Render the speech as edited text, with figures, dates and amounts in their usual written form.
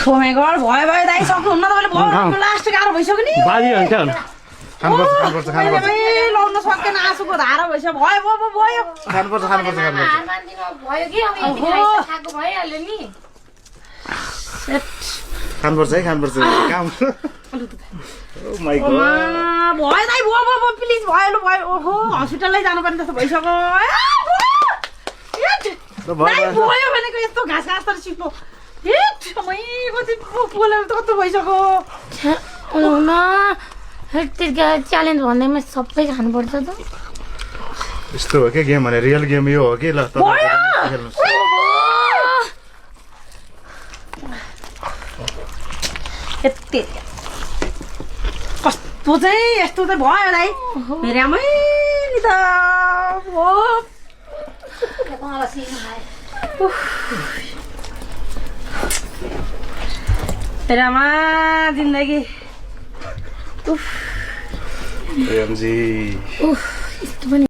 Oh my god, भयो भयो दाइ सक्नुहुन्न तपाईले भयो लास्ट गाह्रो भइसक्यो नि बाली हुन्छ खानुपर्छ लाउन सकेन आँसुको धारा भइसक्यो भयो भयो भयो खानुपर्छ भयो कि अब यति खाएको भइहाल्यो नि खानुपर्छ काम ओ माइ गॉड भयो दाइ भयो प्लिज भयो ल भयो ओहो हस्पिटलमै जानु पर्ने जस्तो भइसक्यो भयो भनेको यस्तो घाँस घाँस त सिक्नु कस्तो भइसक्यो च्यालेन्ज भन्दैमा सबै खानुपर्छ त यस्तो हो के गेम भने रियल गेम यो हो कि ल यति कस्तो चाहिँ यस्तो त भयो दाइ मेरो आमै नि त रामा जिन्दगी एमजी